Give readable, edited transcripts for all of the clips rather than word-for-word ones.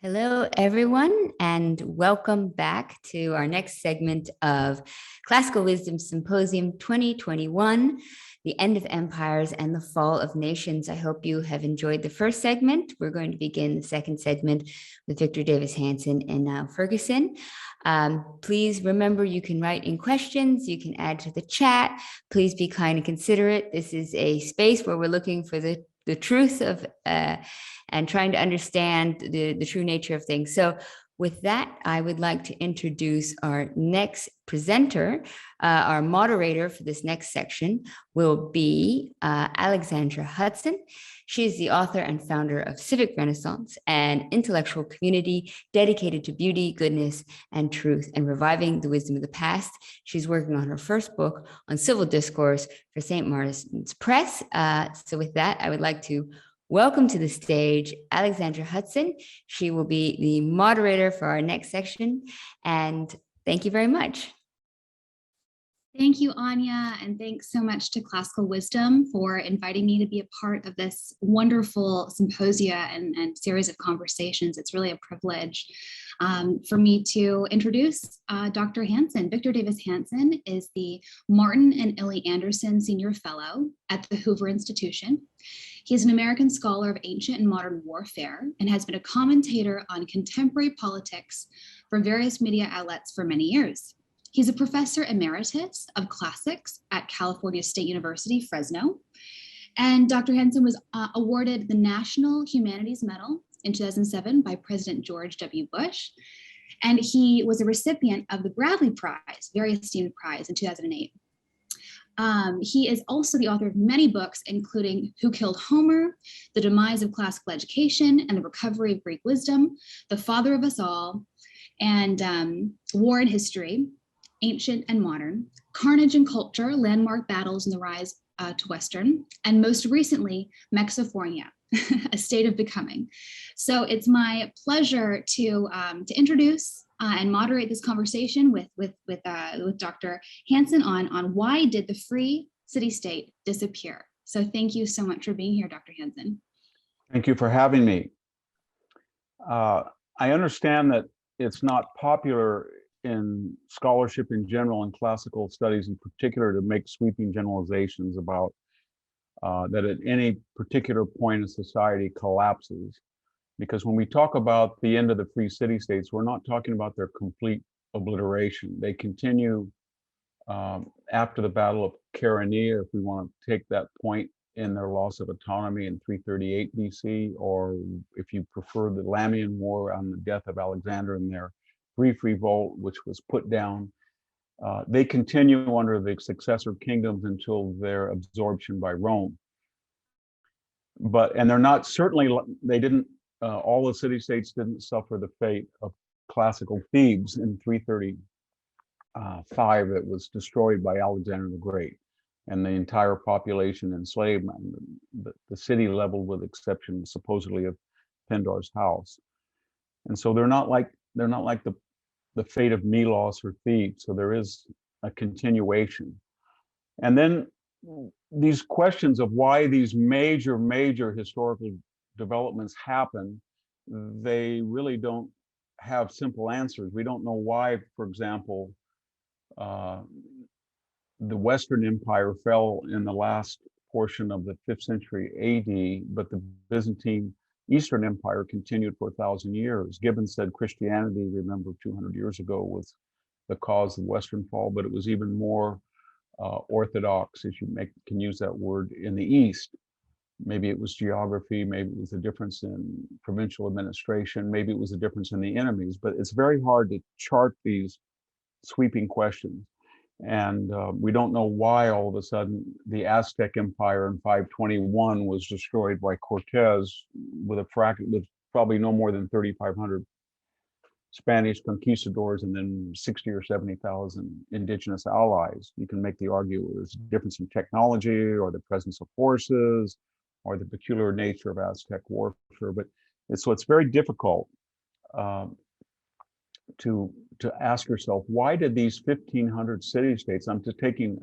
Hello, everyone, and welcome back to our next segment of Classical Wisdom Symposium 2021, The End of Empires and the Fall of Nations. I hope you have enjoyed the first segment. We're going to begin the second segment with Victor Davis Hanson and Niall Ferguson. Please remember you can write in questions, you can add to the chat. Please be kind and considerate. This is a space where we're looking for the truth of and trying to understand the true nature of things. So with that, I would like to introduce our next presenter. Our moderator for this next section will be Alexandra Hudson. She is the author and founder of Civic Renaissance, an intellectual community dedicated to beauty, goodness, and truth, and reviving the wisdom of the past. She's working on her first book on civil discourse for St. Martin's Press. So with that, I would like to welcome to the stage Alexandra Hudson. She will be the moderator for our next section. And thank you very much. Thank you, Anya, and thanks so much to Classical Wisdom for inviting me to be a part of this wonderful symposia and series of conversations. It's really a privilege for me to introduce Dr. Hanson. Victor Davis Hanson is the Martin and Illie Anderson Senior Fellow at the Hoover Institution. He is an American scholar of ancient and modern warfare and has been a commentator on contemporary politics for various media outlets for many years. He's a professor emeritus of classics at California State University, Fresno. And Dr. Hanson was awarded the National Humanities Medal in 2007 by President George W. Bush. And he was a recipient of the Bradley Prize, very esteemed prize, in 2008. He is also the author of many books, including Who Killed Homer, The Demise of Classical Education and the Recovery of Greek Wisdom, The Father of Us All, and War and History, Ancient and Modern, Carnage and Culture, Landmark Battles and the Rise to Western, and most recently, Mexophoria, A State of Becoming. So it's my pleasure to introduce and moderate this conversation with Dr. Hanson on why did the free city-state disappear? So thank you so much for being here, Dr. Hanson. Thank you for having me. I understand that it's not popular in scholarship in general and classical studies in particular to make sweeping generalizations about that at any particular point in society collapses. Because when we talk about the end of the free city-states, we're not talking about their complete obliteration. They continue after the Battle of Chaeronea, if we want to take that point, in their loss of autonomy in 338 BC, or if you prefer the Lamian War on the death of Alexander and their brief revolt, which was put down. They continue under the successor kingdoms until their absorption by Rome. And they're not, certainly, they didn't, all the city-states didn't suffer the fate of classical Thebes in 335 that was destroyed by Alexander the Great, and the entire population enslaved, the city level with exception supposedly of Pindar's house. And so they're not like the fate of Milos or Thebes. So there is a continuation. And then these questions of why these major historical developments happen, they really don't have simple answers. We don't know why, for example, the Western Empire fell in the last portion of the 5th century AD, but the Byzantine Eastern Empire continued for 1,000 years. Gibbon said Christianity, remember, 200 years ago was the cause of Western fall, but it was even more orthodox, if you can use that word, in the East. Maybe it was geography, maybe it was a difference in provincial administration, maybe it was a difference in the enemies, but it's very hard to chart these sweeping questions. And we don't know why all of a sudden the Aztec Empire in 521 was destroyed by Cortez with probably no more than 3,500 Spanish conquistadors and then 60 or 70,000 indigenous allies. You can make the argument there's a difference in technology or the presence of horses or the peculiar nature of Aztec warfare. But it's very difficult to ask yourself, why did these 1,500 city-states, I'm just taking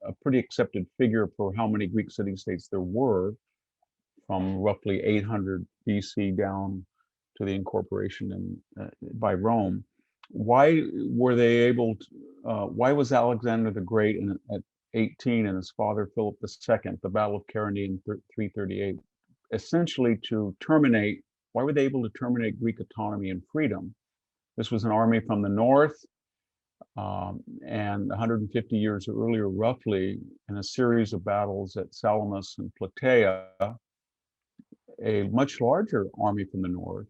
a pretty accepted figure for how many Greek city-states there were, from roughly 800 BC down to the incorporation by Rome. Why were they able to, why was Alexander the Great at 18 and his father Philip II, the Battle of Chaeronea in 338, essentially to terminate, why were they able to terminate Greek autonomy and freedom? This was an army from the north, and 150 years earlier, roughly, in a series of battles at Salamis and Plataea, a much larger army from the north,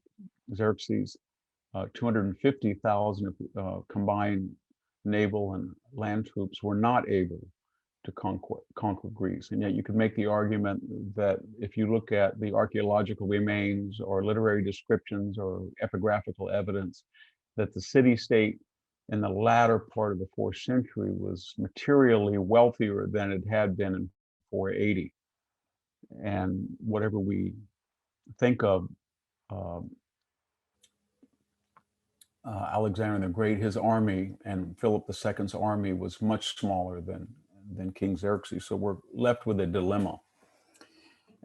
Xerxes, 250,000 combined naval and land troops, were not able to conquer Greece. And yet you could make the argument that if you look at the archaeological remains or literary descriptions or epigraphical evidence, that the city-state in the latter part of the 4th century was materially wealthier than it had been in 480. And whatever we think of Alexander the Great, his army, and Philip II's army was much smaller than King Xerxes. So we're left with a dilemma.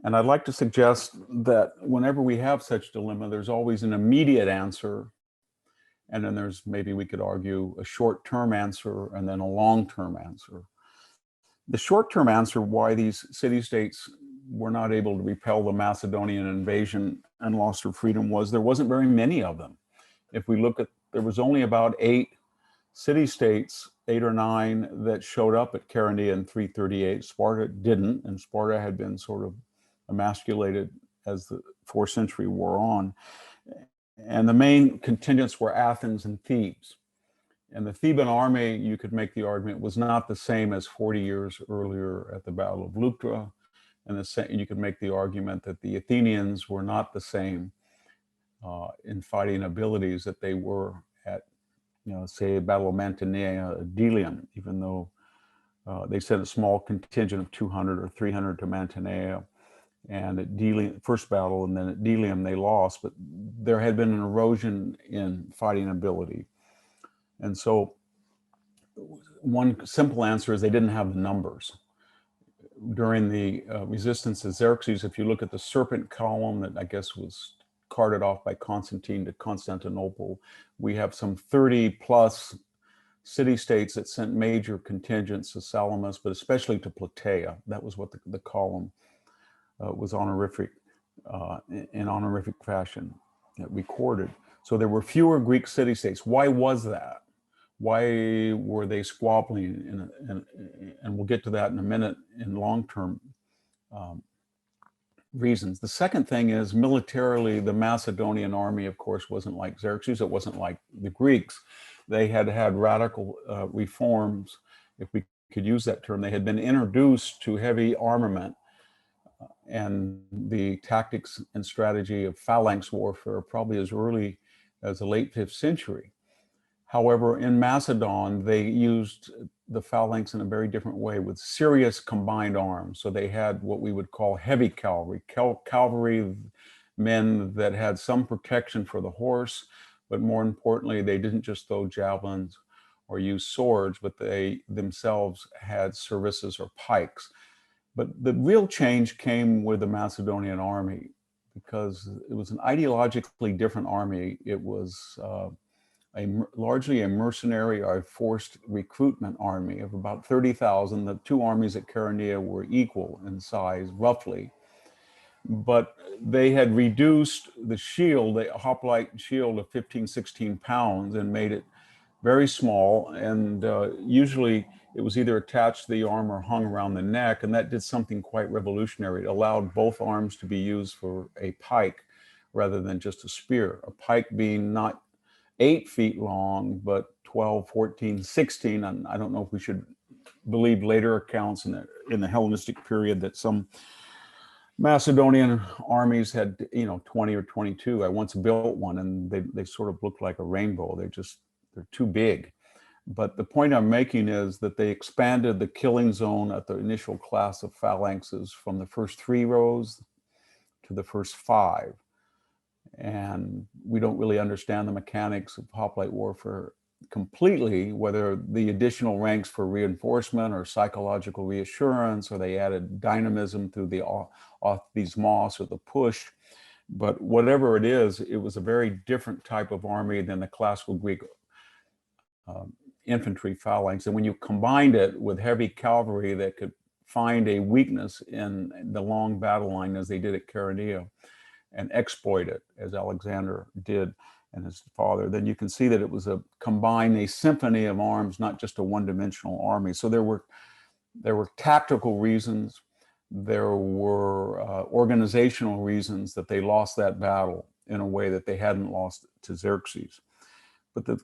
And I'd like to suggest that whenever we have such dilemma, there's always an immediate answer. And then there's, maybe we could argue, a short-term answer and then a long-term answer. The short-term answer why these city-states were not able to repel the Macedonian invasion and lost their freedom was there wasn't very many of them. If we look at, there was only about 8 city-states, 8 or 9, that showed up at Chaeronea in 338. Sparta didn't, and Sparta had been sort of emasculated as the 4th century wore on. And the main contingents were Athens and Thebes. And the Theban army, you could make the argument, was not the same as 40 years earlier at the Battle of Leuctra. And you could make the argument that the Athenians were not the same in fighting abilities that they were at, say, Battle of Mantinea, Delium, even though they sent a small contingent of 200 or 300 to Mantinea. And at Delium, first battle, and then at Delium they lost, but there had been an erosion in fighting ability. And so one simple answer is they didn't have the numbers. During the resistance to Xerxes, if you look at the serpent column that I guess was carted off by Constantine to Constantinople, we have some 30 plus city-states that sent major contingents to Salamis, but especially to Plataea. That was what the column was honorific, in honorific fashion recorded. So there were fewer Greek city-states. Why was that? Why were they squabbling? And we'll get to that in a minute in long-term reasons. The second thing is, militarily, the Macedonian army, of course, wasn't like Xerxes. It wasn't like the Greeks. They had had radical reforms, if we could use that term. They had been introduced to heavy armament and the tactics and strategy of phalanx warfare probably as early as the late 5th century. However, in Macedon, they used the phalanx in a very different way with serious combined arms. So they had what we would call heavy cavalry, cavalry men that had some protection for the horse, but more importantly, they didn't just throw javelins or use swords, but they themselves had services or pikes. But the real change came with the Macedonian army, because it was an ideologically different army. It was largely a mercenary or forced recruitment army of about 30,000. The two armies at Chaeronea were equal in size, roughly. But they had reduced the shield, the hoplite shield, of 15, 16 pounds and made it very small. And usually it was either attached to the arm or hung around the neck. And that did something quite revolutionary. It allowed both arms to be used for a pike rather than just a spear. A pike being not 8 feet long, but 12, 14, 16. And I don't know if we should believe later accounts in the Hellenistic period that some Macedonian armies had, 20 or 22. I once built one and they sort of looked like a rainbow. They're too big. But the point I'm making is that they expanded the killing zone at the initial class of phalanxes from the first 3 rows to the first 5. And we don't really understand the mechanics of hoplite warfare completely, whether the additional ranks for reinforcement or psychological reassurance, or they added dynamism through the off these moss or the push. But whatever it is, it was a very different type of army than the classical Greek infantry phalanx. And when you combined it with heavy cavalry that could find a weakness in the long battle line, as they did at Chaeronea, and exploit it, as Alexander did and his father, then you can see that it was a symphony of arms, not just a one-dimensional army. So there were tactical reasons, there were organizational reasons that they lost that battle in a way that they hadn't lost to Xerxes. But the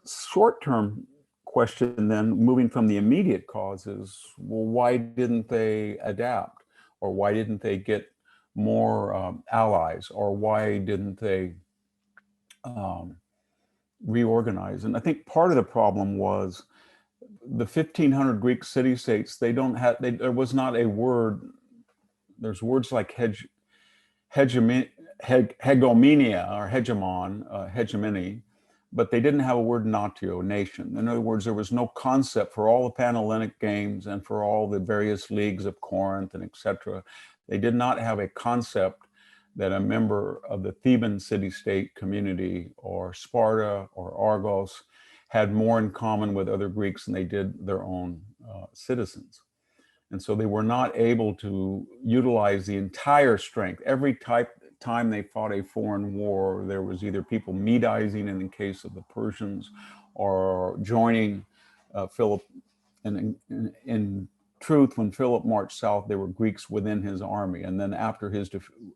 short-term question then, moving from the immediate causes, well, why didn't they adapt? Or why didn't they get more allies? Or why didn't they reorganize? And I think part of the problem was the 1500 Greek city-states, there was not a word, there's words like hegemonia or hegemon, hegemony, but they didn't have a word natio, nation. In other words, there was no concept for all the Panhellenic games and for all the various leagues of Corinth and etc. They did not have a concept that a member of the Theban city-state community or Sparta or Argos had more in common with other Greeks than they did their own citizens. And so they were not able to utilize the entire strength. Every time they fought a foreign war, there was either people Medizing in the case of the Persians or joining Philip. And in truth, when Philip marched south, there were Greeks within his army. And then after his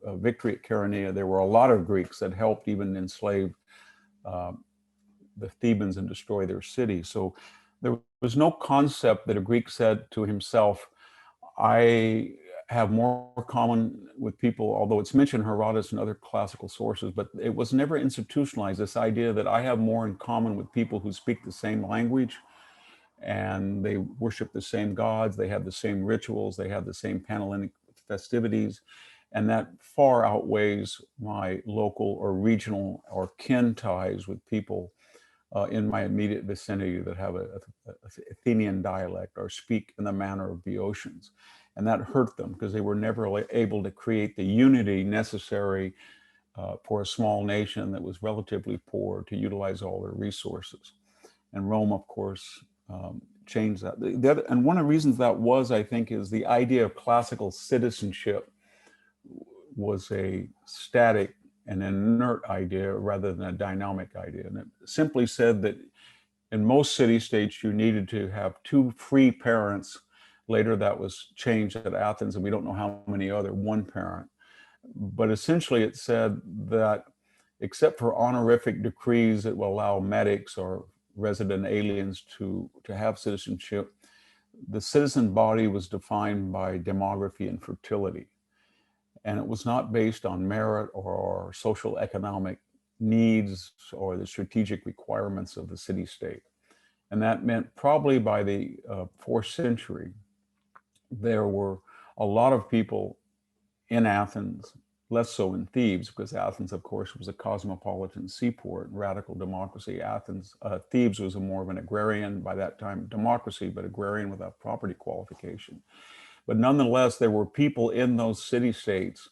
victory at Chaeronea, there were a lot of Greeks that helped even enslave the Thebans and destroy their city. So there was no concept that a Greek said to himself, I have more common with people, although it's mentioned in Herodotus and other classical sources, but it was never institutionalized, this idea that I have more in common with people who speak the same language and they worship the same gods, they have the same rituals, they have the same Panhellenic festivities, and that far outweighs my local or regional or kin ties with people in my immediate vicinity that have a Athenian dialect or speak in the manner of Boeotians. And that hurt them because they were never able to create the unity necessary for a small nation that was relatively poor to utilize all their resources. And Rome, of course, changed that. And one of the reasons that was, I think, is the idea of classical citizenship was a static an inert idea rather than a dynamic idea. And it simply said that in most city-states, you needed to have two free parents. Later, that was changed at Athens, and we don't know how many other, one parent. But essentially, it said that except for honorific decrees that will allow medics or resident aliens to have citizenship, the citizen body was defined by demography and fertility. And it was not based on merit or social economic needs or the strategic requirements of the city-state. And that meant probably by the 4th century, there were a lot of people in Athens, less so in Thebes, because Athens, of course, was a cosmopolitan seaport, radical democracy. Thebes was more of an agrarian, by that time, democracy, but agrarian without property qualification. But nonetheless, there were people in those city-states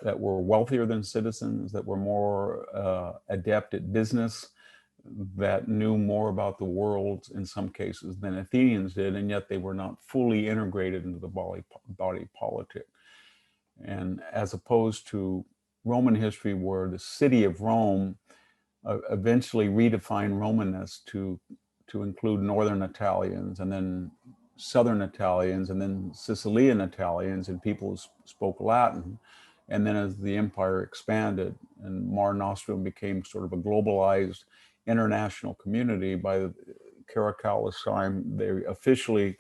that were wealthier than citizens, that were more adept at business, that knew more about the world in some cases than Athenians did, and yet they were not fully integrated into the body politic. And as opposed to Roman history, where the city of Rome eventually redefined Romanness to include Northern Italians and then Southern Italians and then Sicilian Italians and people who spoke Latin. And then as the empire expanded and Mare Nostrum became sort of a globalized international community, by the Caracalla's time, they officially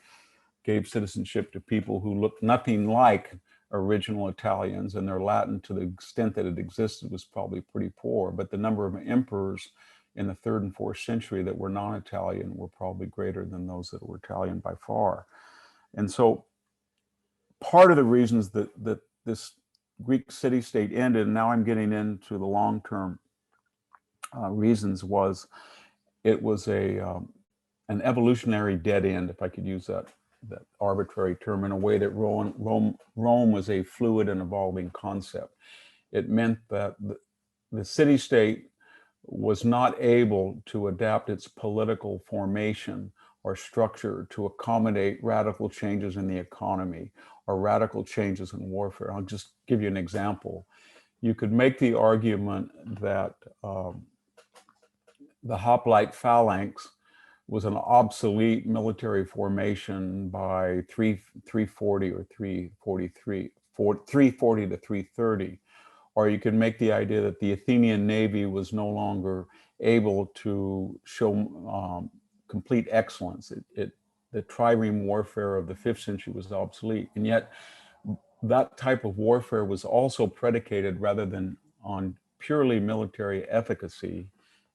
gave citizenship to people who looked nothing like original Italians, and their Latin, to the extent that it existed, was probably pretty poor. But the number of emperors in the 3rd and 4th century that were non-Italian were probably greater than those that were Italian by far. And so part of the reasons that this Greek city-state ended, and now I'm getting into the long-term reasons, was it was an evolutionary dead end, if I could use that arbitrary term, in a way that Rome was a fluid and evolving concept. It meant that the city-state was not able to adapt its political formation or structure to accommodate radical changes in the economy or radical changes in warfare. I'll just give you an example. You could make the argument that the hoplite phalanx was an obsolete military formation by 340 or 343, 340 to 330. Or you could make the idea that the Athenian Navy was no longer able to show complete excellence. The trireme warfare of the 5th century was obsolete. And yet that type of warfare was also predicated, rather than on purely military efficacy,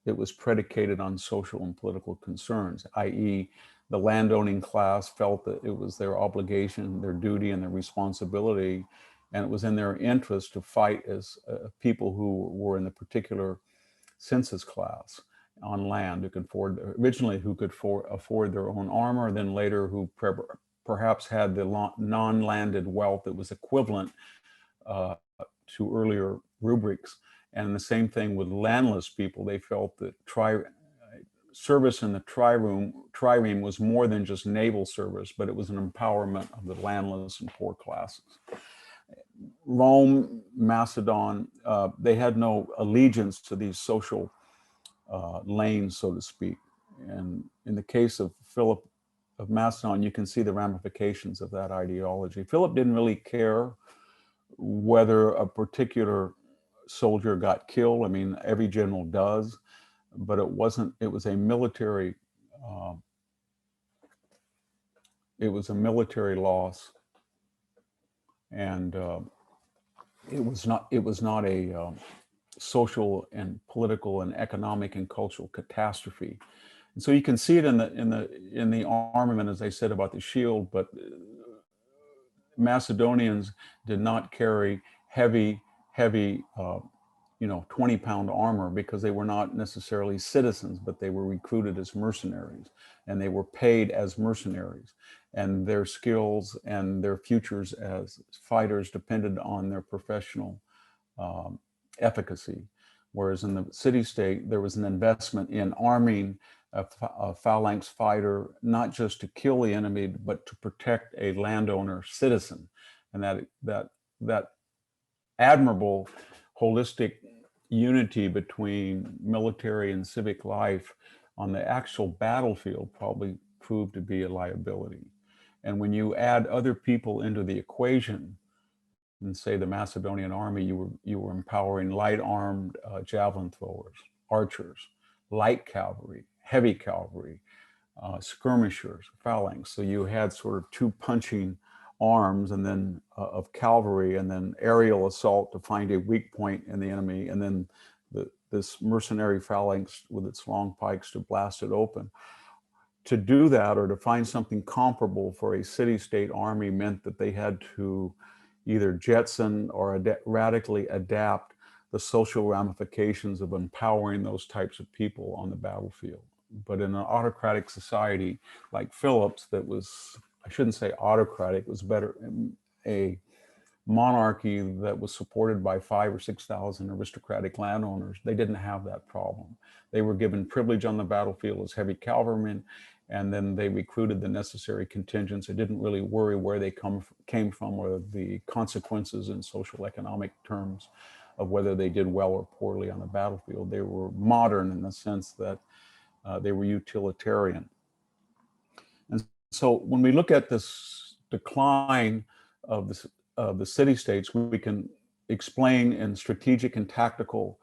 it was predicated on social and political concerns, i.e. the landowning class felt that it was their obligation, their duty, and their responsibility, and it was in their interest to fight as people who were in the particular census class on land, who could afford, originally who could afford their own armor, then later who perhaps had the non-landed wealth that was equivalent to earlier rubrics. And the same thing with landless people. They felt that service in the trireme was more than just naval service, but it was an empowerment of the landless and poor classes. Rome, Macedon, they had no allegiance to these social lanes, so to speak. And in the case of Philip of Macedon, you can see the ramifications of that ideology. Philip didn't really care whether a particular soldier got killed. I mean, every general does, but it was a military loss, and it was not a social and political and economic and cultural catastrophe. And so you can see it in the armament, as I said about the shield, but Macedonians did not carry heavy 20-pound armor because they were not necessarily citizens, but they were recruited as mercenaries, and they were paid as mercenaries, and their skills and their futures as fighters depended on their professional efficacy. Whereas in the city-state, there was an investment in arming a phalanx fighter, not just to kill the enemy, but to protect a landowner citizen. And that admirable holistic unity between military and civic life on the actual battlefield probably proved to be a liability. And when you add other people into the equation, and say the Macedonian army, you were empowering light armed javelin throwers, archers, light cavalry, heavy cavalry, skirmishers, phalanx. So you had sort of two punching arms, and then of cavalry, and then aerial assault to find a weak point in the enemy, and then this mercenary phalanx with its long pikes to blast it open. To do that, or to find something comparable for a city-state army, meant that they had to either jettison or radically adapt the social ramifications of empowering those types of people on the battlefield. But in an autocratic society like Philip's, that was, I shouldn't say autocratic, it was better, a monarchy that was supported by 5,000 or 6,000 aristocratic landowners, they didn't have that problem. They were given privilege on the battlefield as heavy cavalrymen, and then they recruited the necessary contingents. They didn't really worry where they came from, or the consequences in social economic terms of whether they did well or poorly on the battlefield. They were modern in the sense that they were utilitarian. And so when we look at this decline of the city-states, we can explain in strategic and tactical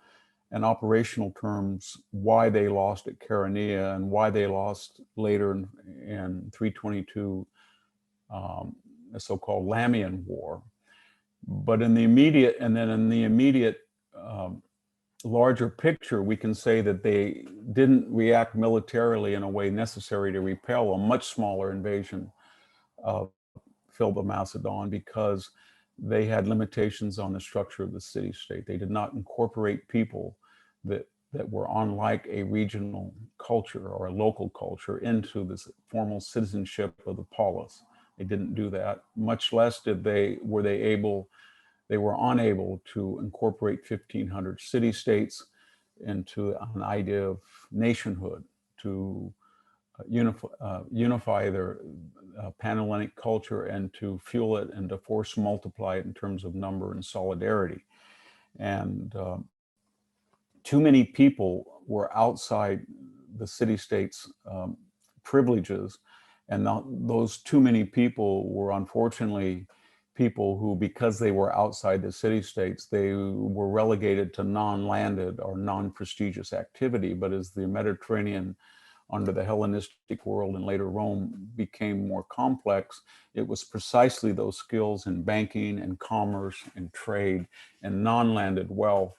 and operational terms why they lost at Chaeronea and why they lost later in 322, the so-called Lamian War. But in the immediate, larger picture, we can say that they didn't react militarily in a way necessary to repel a much smaller invasion of Philip of Macedon, because they had limitations on the structure of the city-state. They did not incorporate people that were unlike a regional culture or a local culture into this formal citizenship of the polis. They didn't do that. Much less were they able they were unable to incorporate 1,500 city-states into an idea of nationhood, to unify their Panhellenic culture and to fuel it and to force multiply it in terms of number and solidarity. And too many people were outside the city-states' privileges, and those too many people were unfortunately people who, because they were outside the city-states, they were relegated to non-landed or non-prestigious activity. But as the Mediterranean under the Hellenistic world and later Rome became more complex, it was precisely those skills in banking and commerce and trade and non-landed wealth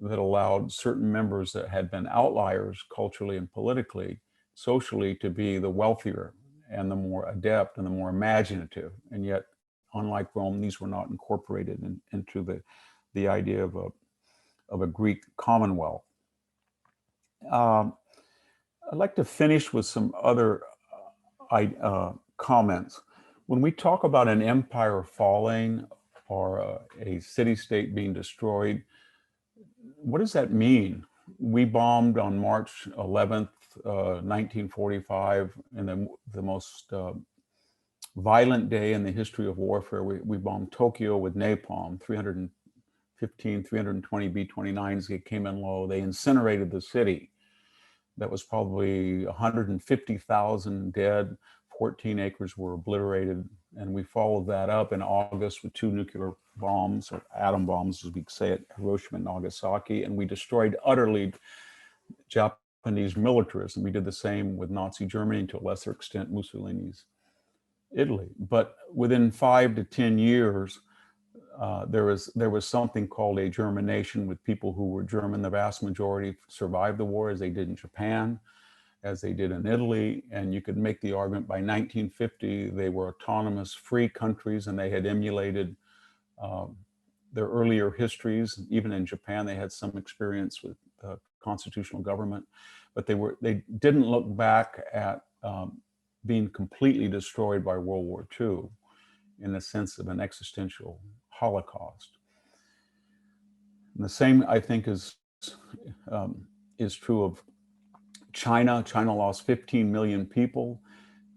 that allowed certain members that had been outliers culturally and politically, socially, to be the wealthier and the more adept and the more imaginative. And yet, unlike Rome, these were not incorporated into the idea of a Greek commonwealth. I'd like to finish with some other comments. When we talk about an empire falling or a city-state being destroyed, what does that mean? We bombed on March 11th, 1945, in the most violent day in the history of warfare. We bombed Tokyo with napalm, 315, 320 B-29s. They came in low. They incinerated the city. That was probably 150,000 dead, 14 acres were obliterated. And we followed that up in August with 2 nuclear bombs, or atom bombs, as we say at Hiroshima and Nagasaki. And we destroyed utterly Japanese militarism. We did the same with Nazi Germany, and to a lesser extent, Mussolini's Italy. But within 5 to 10 years, there was something called a germination with people who were German. The vast majority survived the war, as they did in Japan, as they did in Italy. And you could make the argument by 1950, they were autonomous, free countries, and they had emulated their earlier histories. Even in Japan, they had some experience with constitutional government, but they didn't look back at being completely destroyed by World War II in the sense of an existential Holocaust. And the same, I think, is true of China. China lost 15 million people.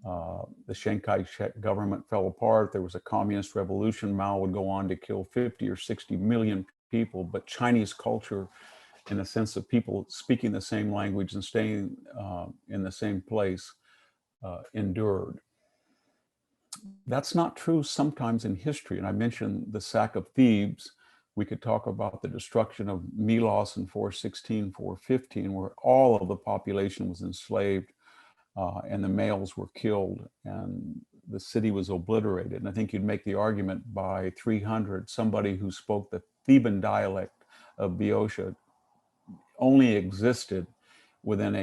The Chiang Kai-shek government fell apart. There was a communist revolution. Mao would go on to kill 50 or 60 million people. But Chinese culture, in the sense of people speaking the same language and staying in the same place, endured. That's not true sometimes in history. And I mentioned the sack of Thebes. We could talk about the destruction of Milos in 416, 415, where all of the population was enslaved and the males were killed and the city was obliterated. And I think you'd make the argument by 300, somebody who spoke the Theban dialect of Boeotia only existed within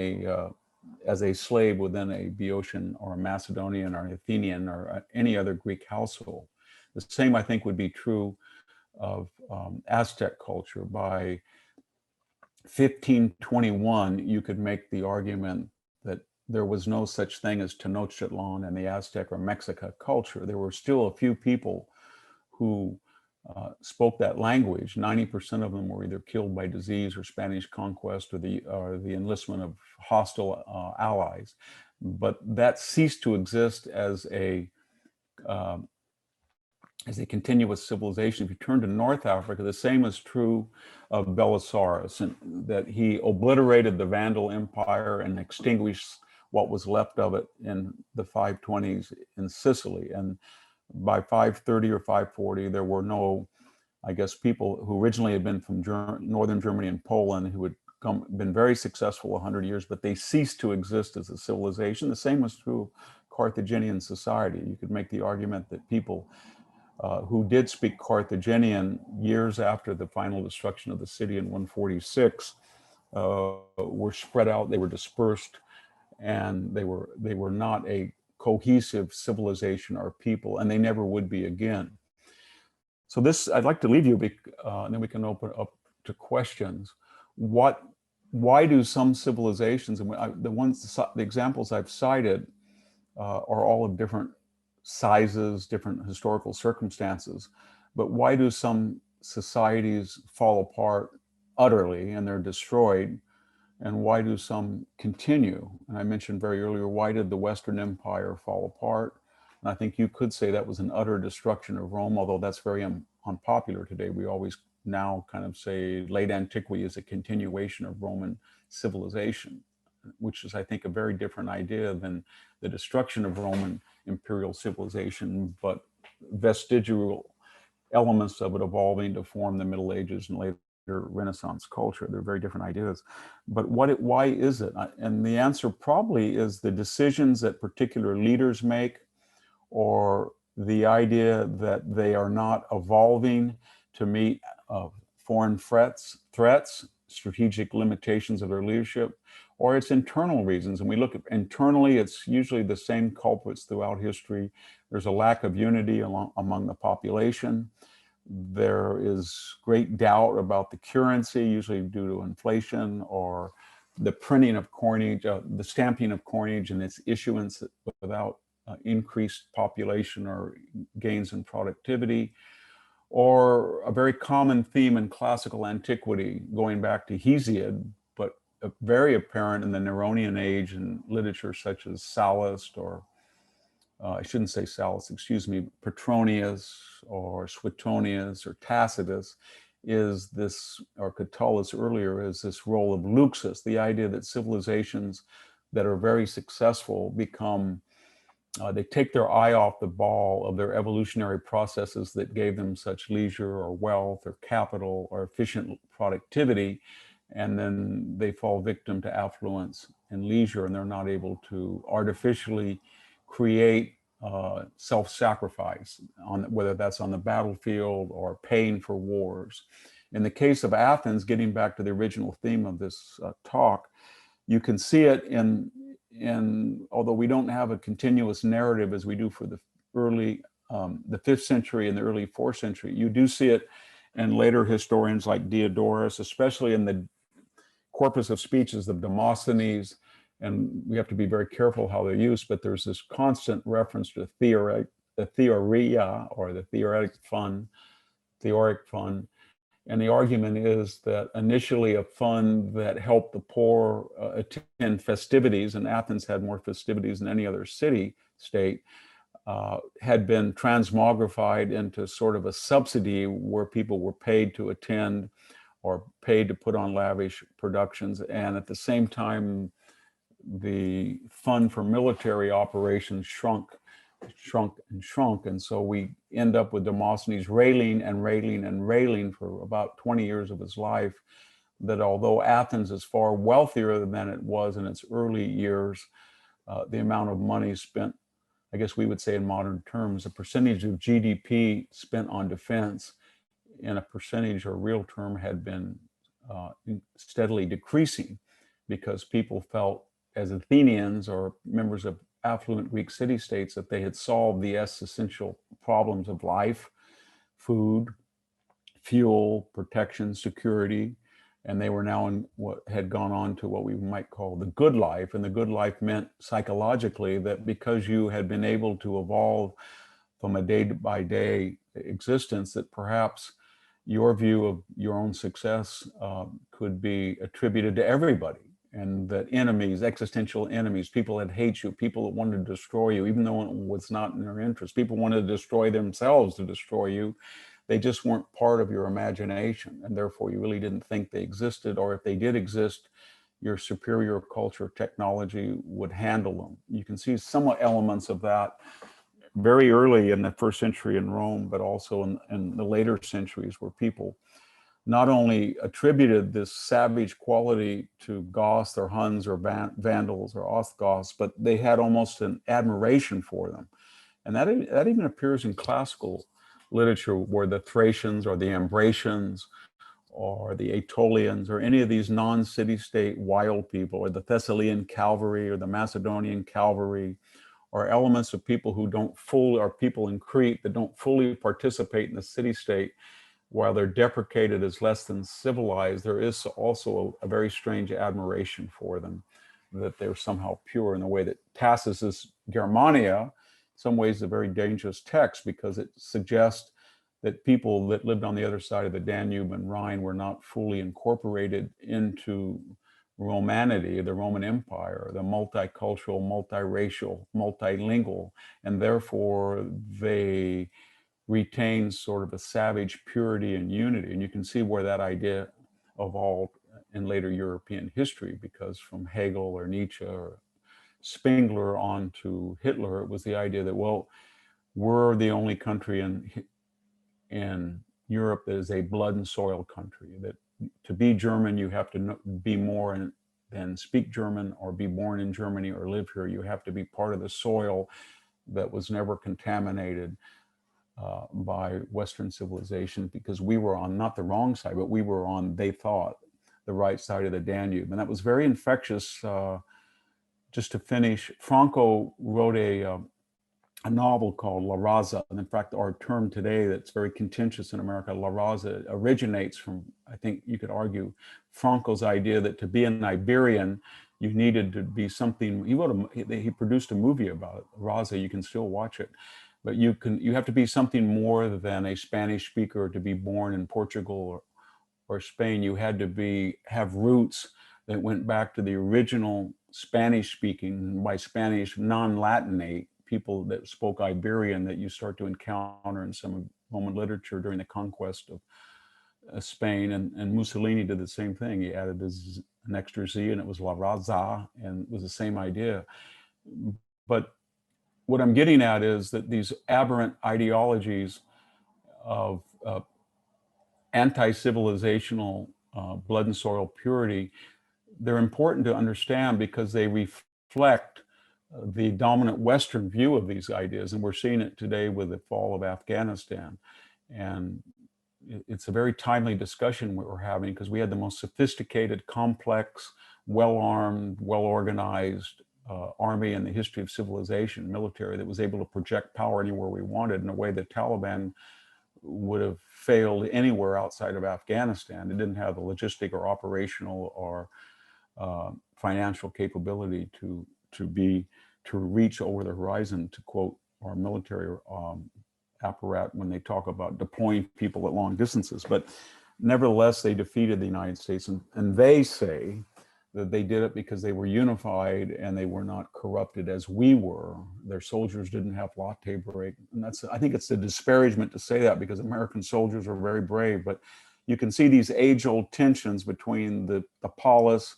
as a slave within a Boeotian or a Macedonian or an Athenian or any other Greek household. The same, I think, would be true of Aztec culture. By 1521, you could make the argument that there was no such thing as Tenochtitlan and the Aztec or Mexica culture. There were still a few people who spoke that language. 90% of them were either killed by disease or Spanish conquest or the enlistment of hostile allies. But that ceased to exist as a continuous civilization. If you turn to North Africa, the same is true of Belisarius, and that he obliterated the Vandal Empire and extinguished what was left of it in the 520s in Sicily. And by 530 or 540, there were no, I guess, people who originally had been from northern Germany and Poland who had been very successful 100 years, but they ceased to exist as a civilization. The same was true of Carthaginian society. You could make the argument that people who did speak Carthaginian years after the final destruction of the city in 146 were spread out, they were dispersed, and they were not a cohesive civilization or people, and they never would be again. So this, I'd like to leave you, and then we can open up to questions. Why do some civilizations, and the examples I've cited are all of different sizes, different historical circumstances, but why do some societies fall apart utterly and they're destroyed? And why do some continue? And I mentioned very earlier, why did the Western Empire fall apart? And I think you could say that was an utter destruction of Rome, although that's very unpopular today. We always now kind of say late antiquity is a continuation of Roman civilization, which is, I think, a very different idea than the destruction of Roman imperial civilization, but vestigial elements of it evolving to form the Middle Ages and later Renaissance culture. They're very different ideas. But why is it? And the answer probably is the decisions that particular leaders make, or the idea that they are not evolving to meet foreign threats, strategic limitations of their leadership, or it's internal reasons. And we look at internally, it's usually the same culprits throughout history. There's a lack of unity among the population. There is great doubt about the currency, usually due to inflation or the printing of coinage, the stamping of coinage and its issuance without increased population or gains in productivity, or a very common theme in classical antiquity, going back to Hesiod, but very apparent in the Neronian age in literature such as Sallust, or I shouldn't say Sallust, excuse me, Petronius or Suetonius or Tacitus, is this, or Catullus earlier, is this role of luxus, the idea that civilizations that are very successful become, they take their eye off the ball of their evolutionary processes that gave them such leisure or wealth or capital or efficient productivity, and then they fall victim to affluence and leisure, and they're not able to artificially create self-sacrifice, whether that's on the battlefield or paying for wars. In the case of Athens, getting back to the original theme of this talk, you can see it in, although we don't have a continuous narrative as we do for the early, the 5th century and the early 4th century, you do see it in later historians like Diodorus, especially in the corpus of speeches of Demosthenes. And we have to be very careful how they're used, but there's this constant reference to the theoria, or the theoretic fund. And the argument is that initially a fund that helped the poor attend festivities, and Athens had more festivities than any other city-state, had been transmogrified into sort of a subsidy where people were paid to attend or paid to put on lavish productions. And at the same time, the fund for military operations shrunk. And so we end up with Demosthenes railing for about 20 years of his life, that although Athens is far wealthier than it was in its early years, the amount of money spent, I guess we would say in modern terms, the percentage of GDP spent on defense in a percentage or real term had been steadily decreasing, because people felt, as Athenians or members of affluent Greek city-states, that they had solved the essential problems of life: food, fuel, protection, security, and they were now in what had gone on to what we might call the good life. And the good life meant psychologically that because you had been able to evolve from a day-by-day existence, that perhaps your view of your own success could be attributed to everybody. And that enemies, existential enemies, people that hate you, people that wanted to destroy you, even though it was not in their interest, people wanted to destroy themselves to destroy you. They just weren't part of your imagination, and therefore you really didn't think they existed, or if they did exist, your superior culture, technology would handle them. You can see some elements of that very early in the 1st century in Rome, but also in the later centuries, where people not only attributed this savage quality to Goths or Huns or Vandals or Ostrogoths, but they had almost an admiration for them. And that even appears in classical literature, where the Thracians or the Ambracians or the Aetolians or any of these non-city-state wild people, or the Thessalian cavalry or the Macedonian cavalry, or elements of people who don't fully, or people in Crete that don't fully participate in the city-state, while they're deprecated as less than civilized, there is also a very strange admiration for them, that they're somehow pure, in the way that Tacitus's Germania, in some ways, a very dangerous text, because it suggests that people that lived on the other side of the Danube and Rhine were not fully incorporated into Romanity, the Roman Empire, the multicultural, multiracial, multilingual, and therefore they retained sort of a savage purity and unity. And you can see where that idea evolved in later European history, because from Hegel or Nietzsche or Spengler on to Hitler, it was the idea that, well, we're the only country in Europe that is a blood and soil country, that to be German, you have to be more than speak German or be born in Germany or live here. You have to be part of the soil that was never contaminated by Western civilization, because we were on not the wrong side, but we were on, they thought, the right side of the Danube. And that was very infectious. Just to finish, Franco wrote a novel called La Raza. And in fact, our term today that's very contentious in America, La Raza, originates from, I think you could argue, Franco's idea that to be an Iberian, you needed to be something. He produced a movie about it, Raza. You can still watch it. But you have to be something more than a Spanish speaker to be born in Portugal or Spain. You had to have roots that went back to the original Spanish speaking, by Spanish, non-Latinate people that spoke Iberian, that you start to encounter in some Roman literature during the conquest of Spain. And Mussolini did the same thing. He added an extra Z, and it was La Raza, and it was the same idea. But what I'm getting at is that these aberrant ideologies of anti-civilizational blood and soil purity, they're important to understand because they reflect the dominant Western view of these ideas. And we're seeing it today with the fall of Afghanistan. And it's a very timely discussion we're having, because we had the most sophisticated, complex, well-armed, well-organized army in the history of civilization, military, that was able to project power anywhere we wanted in a way the Taliban would have failed anywhere outside of Afghanistan. It didn't have the logistic or operational or financial capability to reach over the horizon, to quote our military apparat when they talk about deploying people at long distances. But nevertheless, they defeated the United States, and they say that they did it because they were unified and they were not corrupted as we were. Their soldiers didn't have latte break. And I think it's a disparagement to say that, because American soldiers are very brave, but you can see these age-old tensions between the Polis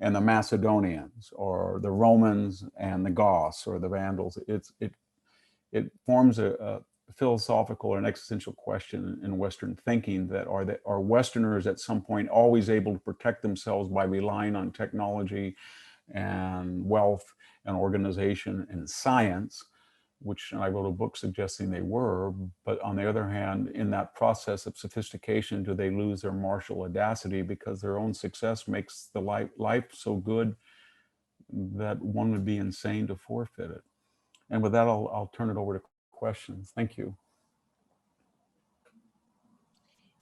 and the Macedonians, or the Romans and the Goths, or the Vandals. It forms a philosophical or an existential question in Western thinking, that are Westerners at some point always able to protect themselves by relying on technology and wealth and organization and science, which I wrote a book suggesting they were. But on the other hand, in that process of sophistication, do they lose their martial audacity because their own success makes the life so good that one would be insane to forfeit it? And with that, I'll turn it over to questions. Thank you.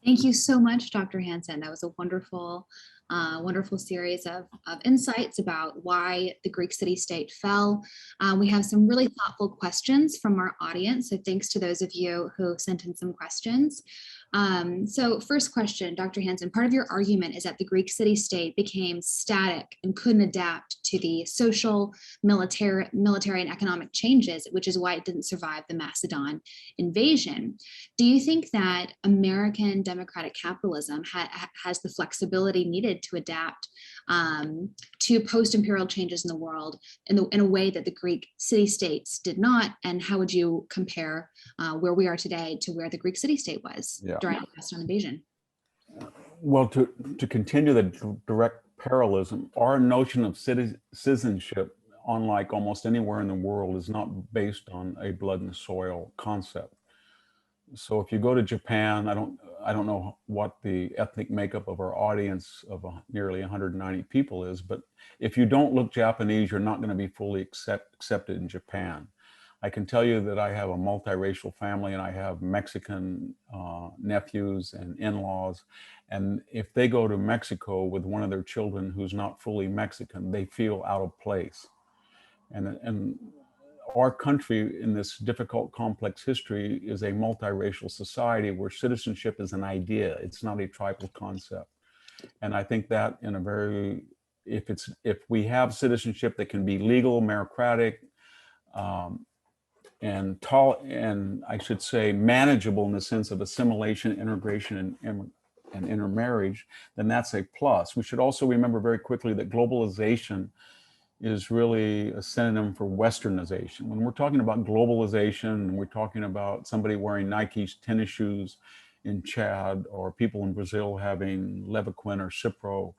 Thank you so much, Dr. Hanson. That was a wonderful, wonderful series of insights about why the Greek city-state fell. We have some really thoughtful questions from our audience, so thanks to those of you who sent in some questions. So first question, Dr. Hanson, part of your argument is that the Greek city-state became static and couldn't adapt to the social, military and economic changes, which is why it didn't survive the Macedon invasion. Do you think that American democratic capitalism has the flexibility needed to adapt to post-imperial changes in the world in a way that the Greek city-states did not? And how would you compare where we are today to where the Greek city-state was during the Macedon invasion? Well, to continue the direct parallelism, our notion of citizenship, unlike almost anywhere in the world, is not based on a blood and soil concept. So if you go to Japan, I don't know what the ethnic makeup of our audience of nearly 190 people is, but if you don't look Japanese, you're not going to be fully accepted in Japan. I can tell you that I have a multiracial family, and I have Mexican nephews and in-laws. And if they go to Mexico with one of their children who's not fully Mexican, they feel out of place. And our country in this difficult, complex history is a multiracial society where citizenship is an idea. It's not a tribal concept. And I think that in a very, if we have citizenship that can be legal, meritocratic, and I should say manageable in the sense of assimilation, integration, and intermarriage, then that's a plus. We should also remember very quickly that globalization is really a synonym for Westernization. When we're talking about globalization, and we're talking about somebody wearing Nike's tennis shoes in Chad, or people in Brazil having Levaquin or Cipro,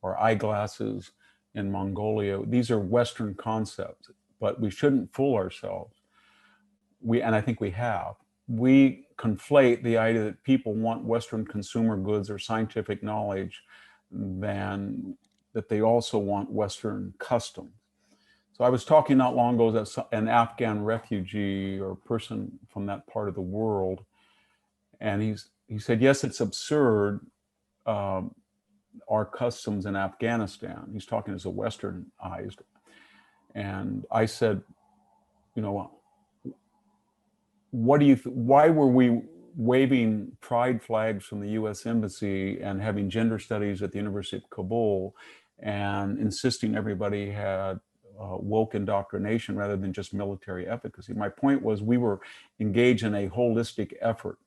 or eyeglasses in Mongolia, these are Western concepts, but we shouldn't fool ourselves. And I think we have. We conflate the idea that people want Western consumer goods or scientific knowledge than that they also want Western customs. So I was talking not long ago as an Afghan refugee or person from that part of the world, and he said, yes, it's absurd, our customs in Afghanistan. He's talking as a Westernized. And I said, you know, why were we waving pride flags from the US Embassy and having gender studies at the University of Kabul and insisting everybody had woke indoctrination rather than just military efficacy? My point was we were engaged in a holistic effort,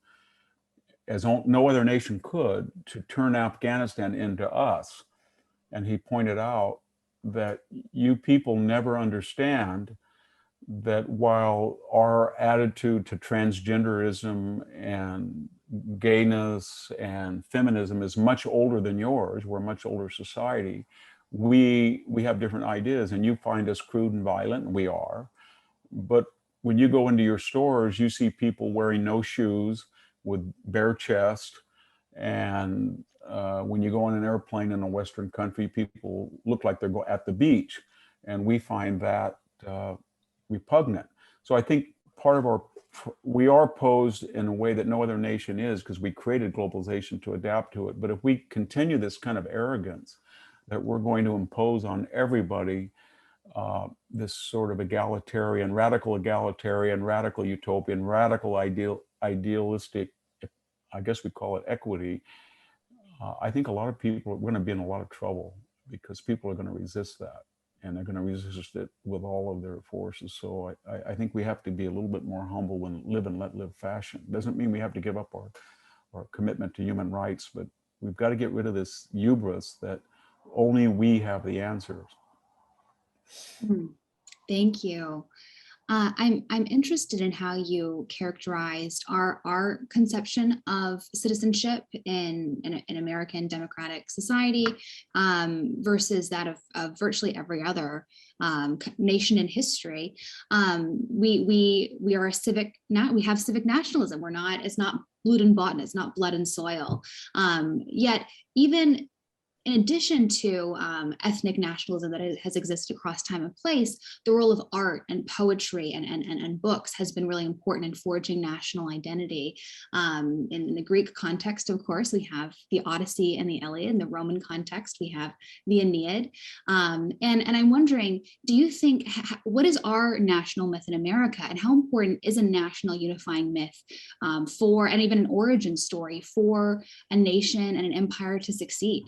as no other nation could, to turn Afghanistan into us. And he pointed out that you people never understand that while our attitude to transgenderism and gayness and feminism is much older than yours, we're a much older society, we have different ideas, and you find us crude and violent, and we are. But when you go into your stores, you see people wearing no shoes with bare chest, and when you go on an airplane in a Western country, people look like they're at the beach, and we find that repugnant. So I think part of we are posed in a way that no other nation is, because we created globalization to adapt to it. But if we continue this kind of arrogance that we're going to impose on everybody, this sort of egalitarian, radical utopian, radical idealistic, I guess we call it equity, I think a lot of people are going to be in a lot of trouble, because people are going to resist that. And they're going to resist it with all of their forces. So I think we have to be a little bit more humble in live and let live fashion. Doesn't mean we have to give up our commitment to human rights, but we've got to get rid of this hubris that only we have the answers. Thank you. I'm interested in how you characterized our conception of citizenship in American democratic society versus that of virtually every other nation in history. We are a civic, we have civic nationalism. It's not blood and bought, it's not blood and soil. Yet even in addition to ethnic nationalism that has existed across time and place, the role of art and poetry and books has been really important in forging national identity. In the Greek context, of course, we have the Odyssey and the Iliad. In the Roman context, we have the Aeneid. And I'm wondering, do you think, what is our national myth in America, and how important is a national unifying myth for, and even an origin story for a nation and an empire to succeed?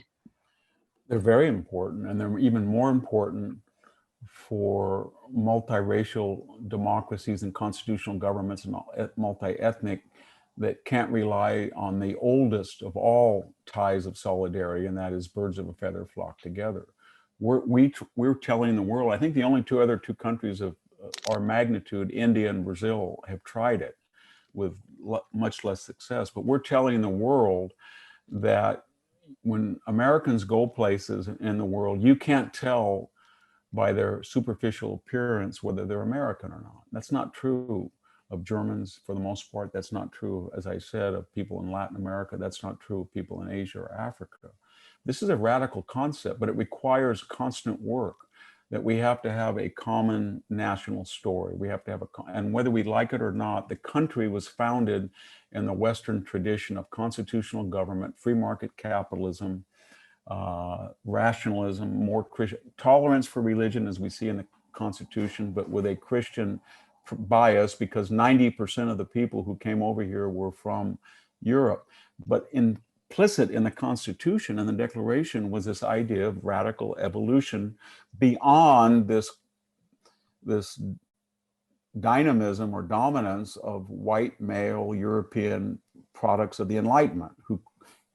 They're very important, and they're even more important for multiracial democracies and constitutional governments and multi-ethnic that can't rely on the oldest of all ties of solidarity, and that is birds of a feather flock together. We're telling the world, I think the only two countries of our magnitude, India and Brazil, have tried it with much less success, but we're telling the world that when Americans go places in the world, you can't tell by their superficial appearance whether they're American or not. That's not true of Germans for the most part. That's not true, as I said, of people in Latin America. That's not true of people in Asia or Africa. This is a radical concept, but it requires constant work, that we have to have a common national story. We have to have and whether we like it or not, the country was founded in the Western tradition of constitutional government, free market capitalism, rationalism, more Christian tolerance for religion, as we see in the Constitution, but with a Christian bias, because 90% of the people who came over here were from Europe. But implicit in the Constitution and the Declaration was this idea of radical evolution beyond this dynamism or dominance of white male European products of the Enlightenment, who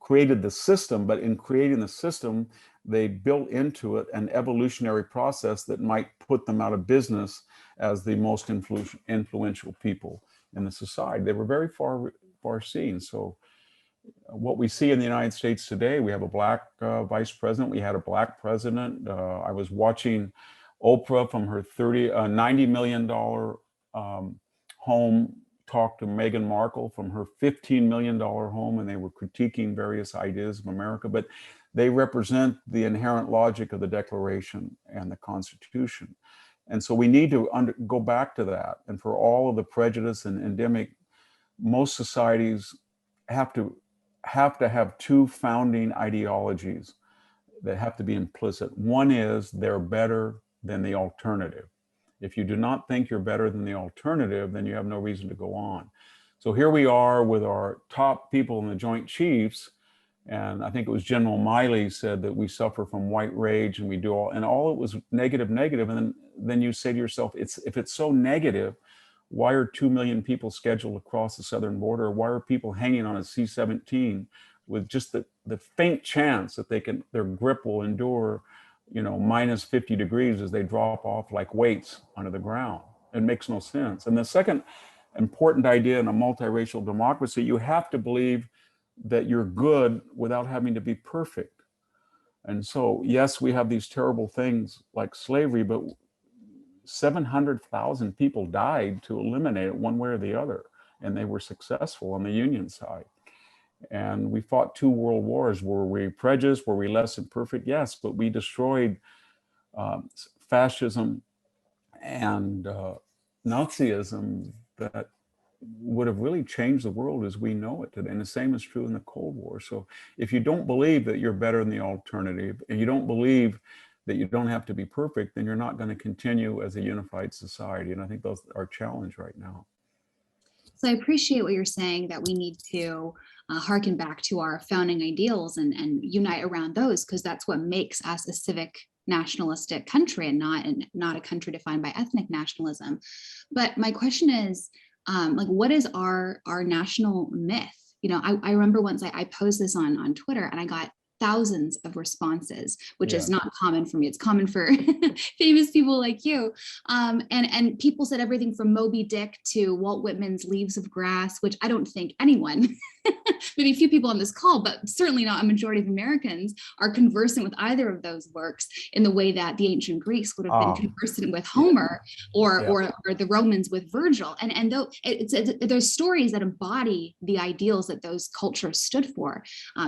created the system, but in creating the system, they built into it an evolutionary process that might put them out of business as the most influential people in the society. They were very far seen. So what we see in the United States today, we have a black vice president, we had a black president. I was watching Oprah from her $90 million home talk to Meghan Markle from her $15 million home, and they were critiquing various ideas of America, but they represent the inherent logic of the Declaration and the Constitution. And so we need to go back to that. And for all of the prejudice and endemic, most societies have to have two founding ideologies that have to be implicit. One is they're better than the alternative. If you do not think you're better than the alternative, then you have no reason to go on. So here we are with our top people in the Joint Chiefs, and I think it was General Miley said that we suffer from white rage and we do all, and all it was negative, and then you say to yourself, if it's so negative, why are 2 million people scheduled across the southern border? Why are people hanging on a C-17 with just the faint chance that their grip will endure, minus 50 degrees as they drop off like weights onto the ground? It makes no sense. And the second important idea in a multiracial democracy, you have to believe that you're good without having to be perfect. And so, yes, we have these terrible things like slavery, but 700,000 people died to eliminate it one way or the other. And they were successful on the Union side. And we fought 2 world wars. Were we prejudiced? Were we less than perfect? Yes, but we destroyed fascism and Nazism that would have really changed the world as we know it today. And the same is true in the Cold War. So if you don't believe that you're better than the alternative, and you don't believe that you don't have to be perfect, then you're not going to continue as a unified society. And I think that's our challenge right now. So I appreciate what you're saying, that we need to harken back to our founding ideals and unite around those, because that's what makes us a civic nationalistic country and not a country defined by ethnic nationalism. But my question is, what is our national myth? I remember once I posed this on Twitter, and I got thousands of responses, which is not common for me. It's common for famous people like you. And people said everything from Moby Dick to Walt Whitman's Leaves of Grass, which I don't think anyone, maybe a few people on this call, but certainly not a majority of Americans, are conversant with either of those works in the way that the ancient Greeks would have been conversant with Homer or the Romans with Virgil. And though there's stories that embody the ideals that those cultures stood for.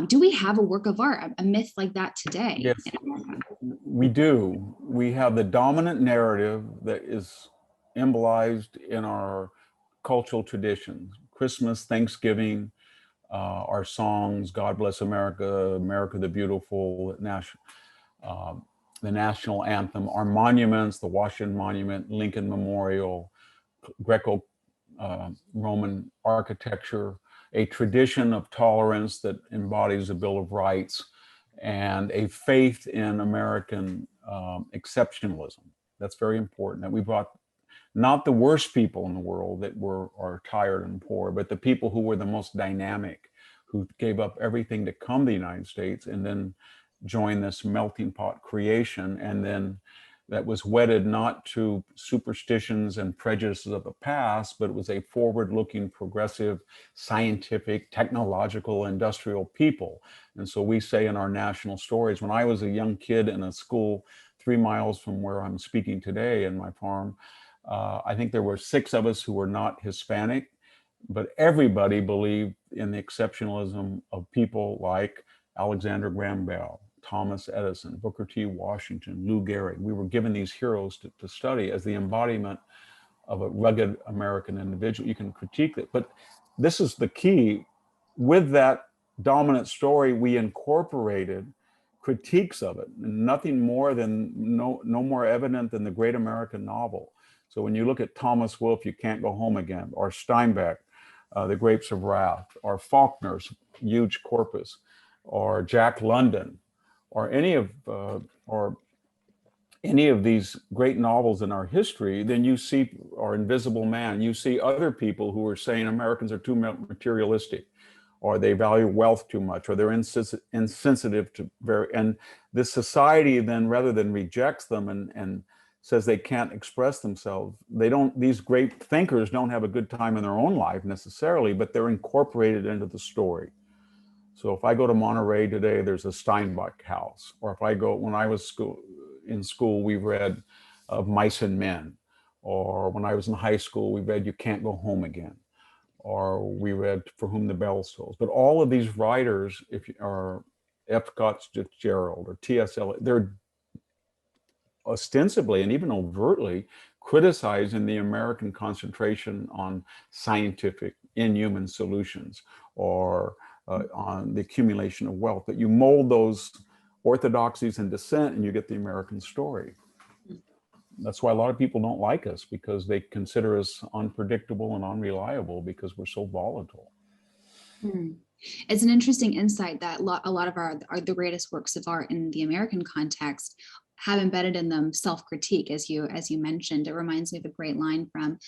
Do we have a work of art, a myth like that today? Yes, we do. We have the dominant narrative that is embolized in our cultural traditions: Christmas, Thanksgiving, our songs, God Bless America, America the Beautiful, the national anthem, our monuments, the Washington Monument, Lincoln Memorial, Greco-Roman architecture, a tradition of tolerance that embodies a Bill of Rights, and a faith in American exceptionalism. That's very important, that we brought not the worst people in the world that are tired and poor, but the people who were the most dynamic, who gave up everything to come to the United States and then join this melting pot creation. And then that was wedded not to superstitions and prejudices of the past, but it was a forward-looking, progressive, scientific, technological, industrial people. And so we say in our national stories, when I was a young kid in a school 3 miles from where I'm speaking today in my farm, I think there were 6 of us who were not Hispanic, but everybody believed in the exceptionalism of people like Alexander Graham Bell, Thomas Edison, Booker T. Washington, Lou Gehrig. We were given these heroes to study as the embodiment of a rugged American individual. You can critique it, but this is the key. With that dominant story, we incorporated critiques of it, nothing more than, no more evident than the great American novel. So when you look at Thomas Wolfe, You Can't Go Home Again, or Steinbeck, The Grapes of Wrath, or Faulkner's huge corpus, or Jack London, or any of these great novels in our history, then you see, or Invisible Man, you see other people who are saying Americans are too materialistic, or they value wealth too much, or they're insensitive to and this society then, rather than rejects them and says they can't express themselves, these great thinkers don't have a good time in their own life necessarily, but they're incorporated into the story. So if I go to Monterey today, there's a Steinbeck house. Or if I go, when I was in school, we read of Mice and Men. Or when I was in high school, we read You Can't Go Home Again. Or we read For Whom the Bell Tolls. But all of these writers, if you are F. Scott Fitzgerald or T.S. Eliot, they're ostensibly and even overtly criticizing the American concentration on scientific, inhuman solutions, or on the accumulation of wealth. That you mold those orthodoxies and dissent and you get the American story. That's why a lot of people don't like us, because they consider us unpredictable and unreliable because we're so volatile. It's an interesting insight that a lot of the greatest works of art in the American context have embedded in them self-critique, as you mentioned. It reminds me of a great line from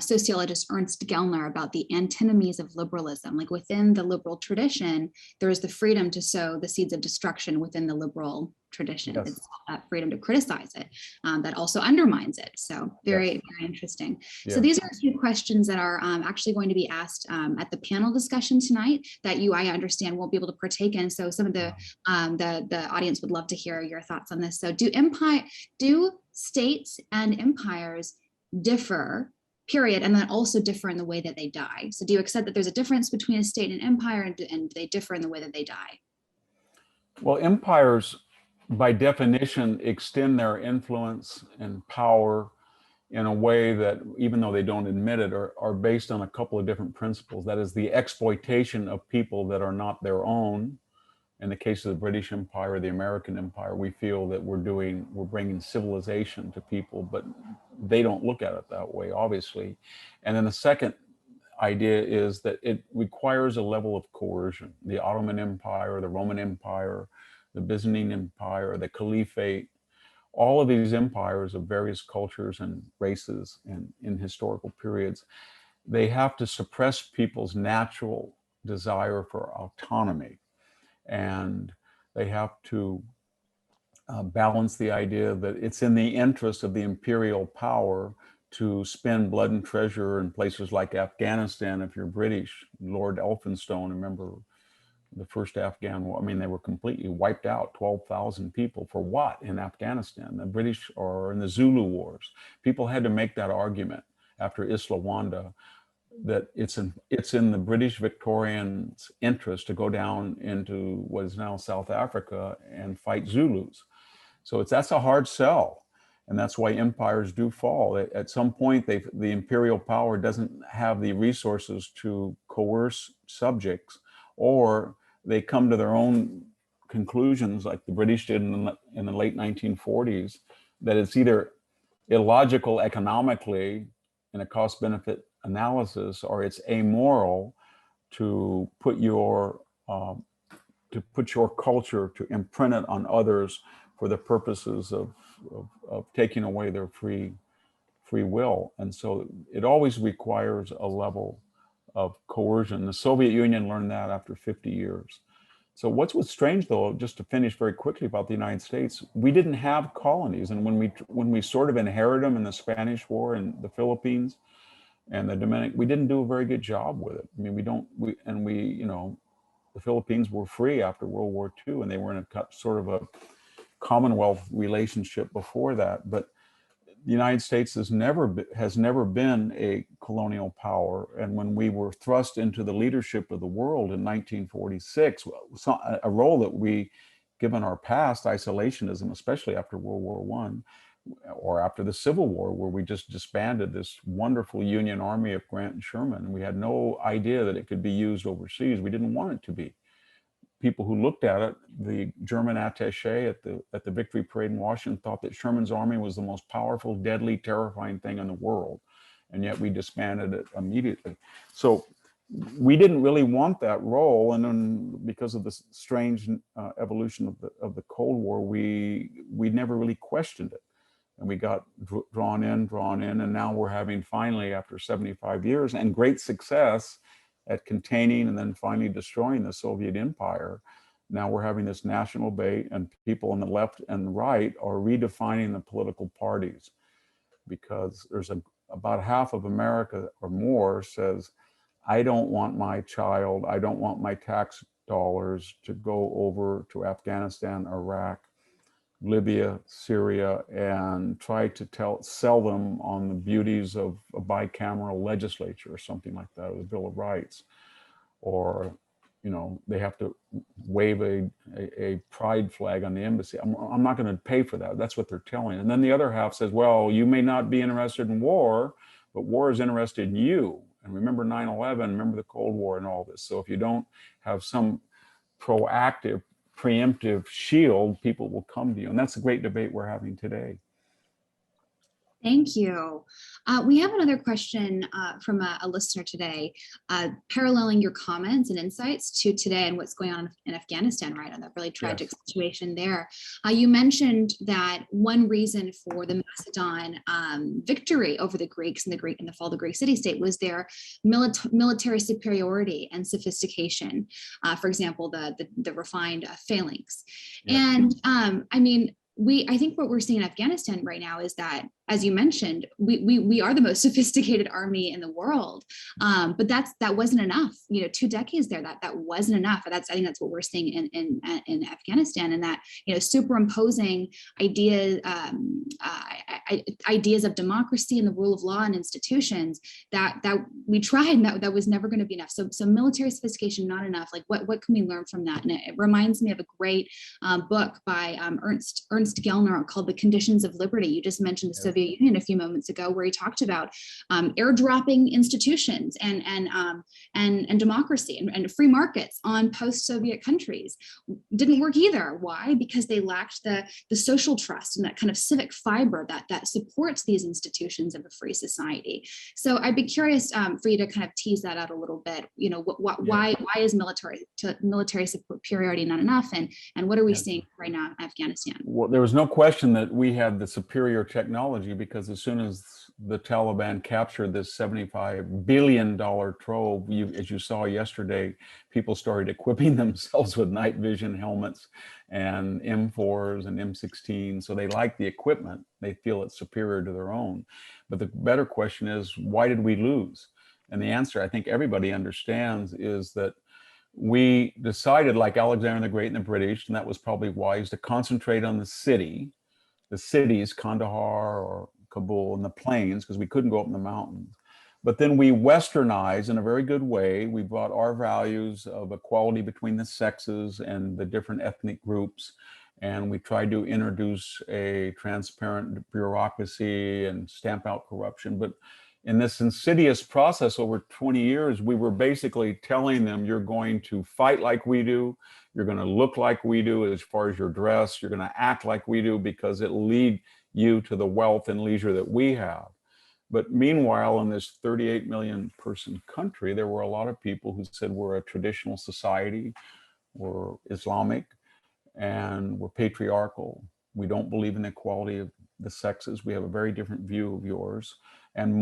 sociologist Ernst Gellner about the antinomies of liberalism. Like within the liberal tradition, there is the freedom to sow the seeds of destruction within the liberal tradition. Yes. It's that freedom to criticize it that also undermines it. So very interesting. Yeah. So these are a few questions that are actually going to be asked at the panel discussion tonight that I understand won't be able to partake in. So some of the audience would love to hear your thoughts on this. So do states and empires differ, period, and then also differ in the way that they die? So do you accept that there's a difference between a state and empire, and they differ in the way that they die? Well, empires, by definition, extend their influence and power in a way that, even though they don't admit it, are based on a couple of different principles. That is the exploitation of people that are not their own. In the case of the British Empire, the American Empire, we feel that we're bringing civilization to people, but they don't look at it that way, obviously. And then the second idea is that it requires a level of coercion. The Ottoman Empire, the Roman Empire, the Byzantine Empire, the Caliphate, all of these empires of various cultures and races and in historical periods, they have to suppress people's natural desire for autonomy. And they have to balance the idea that it's in the interest of the imperial power to spend blood and treasure in places like Afghanistan. If you're British, Lord Elphinstone, remember the first Afghan war, I mean, they were completely wiped out, 12,000 people for what in Afghanistan? The British, or in the Zulu wars. People had to make that argument after Isla Wanda, that it's in the British Victorians' interest to go down into what is now South Africa and fight Zulus. So that's a hard sell. And that's why empires do fall. At some point, the imperial power doesn't have the resources to coerce subjects, or they come to their own conclusions, like the British did in the late 1940s, that it's either illogical economically in a cost-benefit analysis, or it's amoral to put your culture, to imprint it on others for the purposes of taking away their free will. And so it always requires a level of coercion. The Soviet Union learned that after 50 years. So what's strange, though, just to finish very quickly about the United States, we didn't have colonies. And when we sort of inherited them in the Spanish War in the Philippines and the Dominican, we didn't do a very good job with it. I mean, the Philippines were free after World War II, and they were in a sort of a Commonwealth relationship before that. But the United States has never been a colonial power. And when we were thrust into the leadership of the world in 1946, a role that we, given our past isolationism, especially after World War I, or after the Civil War, where we just disbanded this wonderful Union Army of Grant and Sherman, and we had no idea that it could be used overseas. We didn't want it to be. people who looked at it, the German attaché at the Victory Parade in Washington thought that Sherman's army was the most powerful, deadly, terrifying thing in the world. And yet we disbanded it immediately. So we didn't really want that role. And then because of the strange evolution of the Cold War, we never really questioned it. And we got drawn in, and now we're having finally, after 75 years and great success at containing and then finally destroying the Soviet Empire, now we're having this national debate, and people on the left and the right are redefining the political parties, because there's about half of America or more says, I don't want my child, I don't want my tax dollars to go over to Afghanistan, Iraq, Libya, Syria, and try to sell them on the beauties of a bicameral legislature or something like that, or the Bill of Rights. Or, you know, they have to wave a pride flag on the embassy. I'm not going to pay for that. That's what they're telling. And then the other half says, well, you may not be interested in war, but war is interested in you. And remember 9/11, remember the Cold War and all this. So if you don't have some proactive, preemptive shield, people will come to you. And that's a great debate we're having today. Thank you. We have another question from a listener today, paralleling your comments and insights to today and what's going on in Afghanistan, right, on that really tragic situation there. You mentioned that one reason for the Macedon victory over the Greeks in the fall of the Greek city-state was their military superiority and sophistication. For example, the refined phalanx. Yeah. And I mean, I think what we're seeing in Afghanistan right now is that, as you mentioned, we are the most sophisticated army in the world, but that wasn't enough. You know, 2 decades there, that wasn't enough. I think that's what we're seeing in Afghanistan, and that, you know, superimposing ideas of democracy and the rule of law and institutions that we tried, and that was never going to be enough. So military sophistication not enough. Like what can we learn from that? And it reminds me of a great book by Ernst Gellner called The Conditions of Liberty. You just mentioned the Soviet Union a few moments ago, where he talked about airdropping institutions and democracy and free markets on post-Soviet countries. Didn't work either. Why? Because they lacked the social trust and that kind of civic fiber that supports these institutions of a free society. So I'd be curious for you to kind of tease that out a little bit. You know, why is military superiority not enough, and what are we seeing right now in Afghanistan? Well, there was no question that we had the superior technology, because as soon as the Taliban captured this $75 billion trove, as you saw yesterday, people started equipping themselves with night vision helmets and M4s and M16. So they like the equipment. They feel it's superior to their own. But the better question is, why did we lose? And the answer, I think everybody understands, is that we decided, like Alexander the Great and the British, and that was probably wise, to concentrate on the cities, Kandahar or Kabul, and the plains, because we couldn't go up in the mountains. But then we westernized in a very good way. We brought our values of equality between the sexes and the different ethnic groups, and we tried to introduce a transparent bureaucracy and stamp out corruption. But in this insidious process over 20 years, we were basically telling them, you're going to fight like we do, you're going to look like we do as far as your dress, you're going to act like we do, because it'll lead you to the wealth and leisure that we have. But meanwhile, in this 38 million person country, there were a lot of people who said we're a traditional society, we're Islamic, and we're patriarchal. We don't believe in equality of the sexes. We have a very different view of yours. And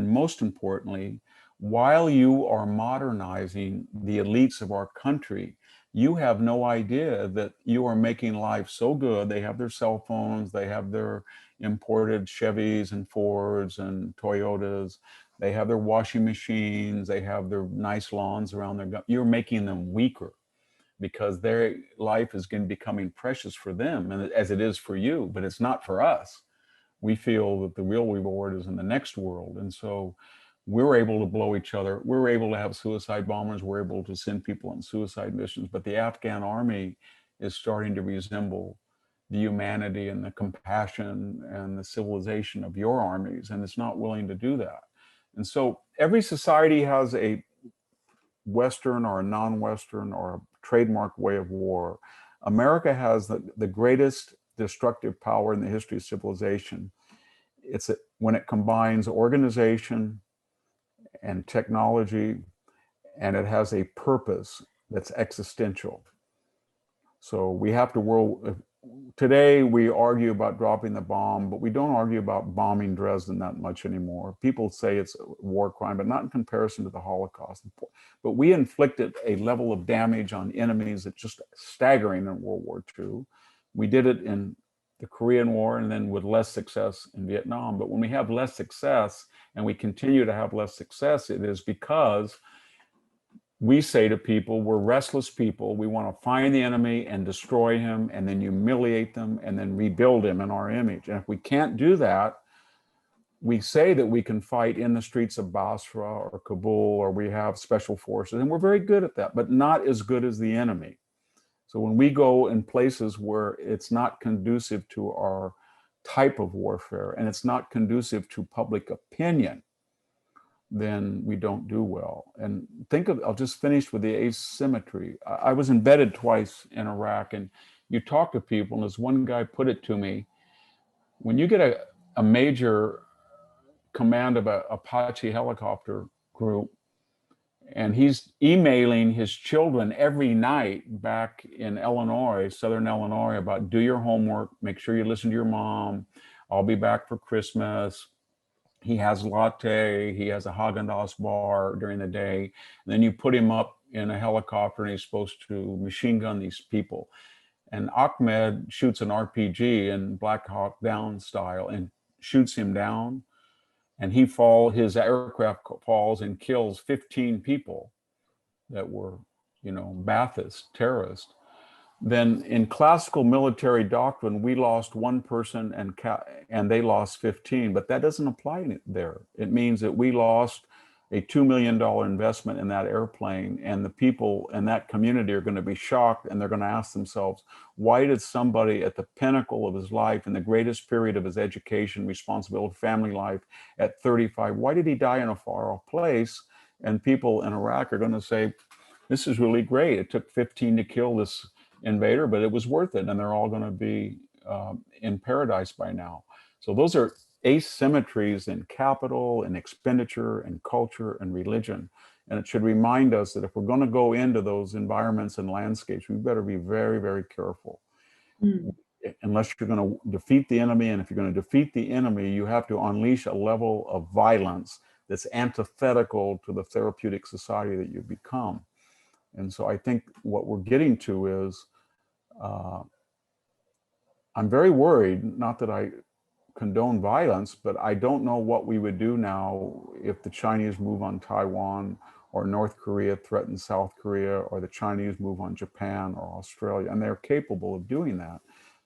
most importantly, while you are modernizing the elites of our country, you have no idea that you are making life so good. They have their cell phones, they have their imported Chevys and Fords and Toyotas, they have their washing machines, they have their nice lawns around their, you're making them weaker, because their life is becoming precious for them, and as it is for you, but it's not for us. We feel that the real reward is in the next world. And so we're able to blow each other. We're able to have suicide bombers. We're able to send people on suicide missions. But the Afghan army is starting to resemble the humanity and the compassion and the civilization of your armies, and it's not willing to do that. And so every society has a Western or a non-Western or a trademark way of war. America has the greatest destructive power in the history of civilization. It's when it combines organization and technology, and it has a purpose that's existential. So we have to today we argue about dropping the bomb, but we don't argue about bombing Dresden that much anymore. People say it's a war crime, but not in comparison to the Holocaust. But we inflicted a level of damage on enemies that's just staggering in World War II. We did it in the Korean War and then with less success in Vietnam. But when we have less success and we continue to have less success, it is because we say to people, we're restless people. We want to find the enemy and destroy him and then humiliate them and then rebuild him in our image. And if we can't do that, we say that we can fight in the streets of Basra or Kabul, or we have special forces, and we're very good at that, but not as good as the enemy. So when we go in places where it's not conducive to our type of warfare and it's not conducive to public opinion, then we don't do well. And I'll just finish with the asymmetry. I was embedded twice in Iraq, and you talk to people, and as one guy put it to me, when you get a major command of an Apache helicopter group, and he's emailing his children every night back in Illinois, Southern Illinois, about do your homework, make sure you listen to your mom, I'll be back for Christmas. He has latte, he has a Haagen-Dazs bar during the day. And then you put him up in a helicopter and he's supposed to machine gun these people. And Ahmed shoots an RPG in Black Hawk Down style and shoots him down. And his aircraft falls and kills 15 people that were, Ba'athist terrorists. Then in classical military doctrine, we lost one person and they lost 15, but that doesn't apply there. It means that we lost a $2 million investment in that airplane, and the people in that community are going to be shocked, and they're going to ask themselves, why did somebody at the pinnacle of his life, in the greatest period of his education, responsibility, family life, at 35, why did he die in a far off place? And people in Iraq are going to say, this is really great. It took 15 to kill this invader, but it was worth it, and they're all going to be in paradise by now. So those are asymmetries in capital and expenditure and culture and religion, and it should remind us that if we're going to go into those environments and landscapes, we better be very, very careful. Unless you're going to defeat the enemy, and if you're going to defeat the enemy, you have to unleash a level of violence that's antithetical to the therapeutic society that you've become. And so I think what we're getting to is, I'm very worried, not that I condone violence, but I don't know what we would do now if the Chinese move on Taiwan, or North Korea threatens South Korea, or the Chinese move on Japan or Australia. And they're capable of doing that,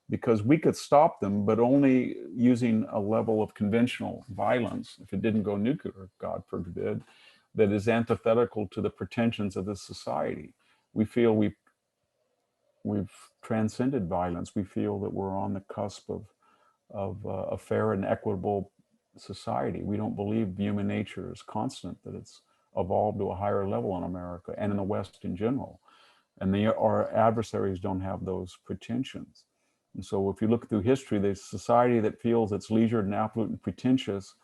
because we could stop them, but only using a level of conventional violence, if it didn't go nuclear, God forbid, that is antithetical to the pretensions of this society. We feel we've transcended violence. We feel that we're on the cusp of a fair and equitable society. We don't believe human nature is constant, that it's evolved to a higher level in America and in the West in general. And our adversaries don't have those pretensions. And so if you look through history, the society that feels it's leisured and affluent and pretentious,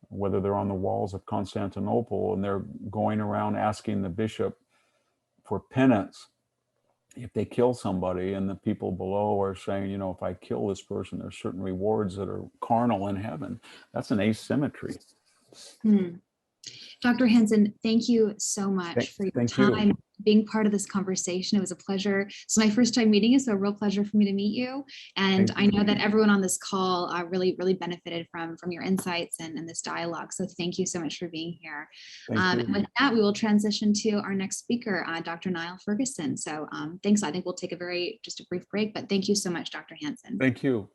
whether they're on the walls of Constantinople and they're going around asking the bishop for penance if they kill somebody, and the people below are saying, if I kill this person, there's certain rewards that are carnal in heaven. That's an asymmetry. Dr. Hanson, thank you so much for your time, being part of this conversation. It was a pleasure. It's my first time meeting you, so a real pleasure for me to meet you. And I know that everyone on this call really, really benefited from your insights and this dialogue. So thank you so much for being here. And with that, we will transition to our next speaker, Dr. Niall Ferguson. So thanks. I think we'll take just a brief break, but thank you so much, Dr. Hanson. Thank you.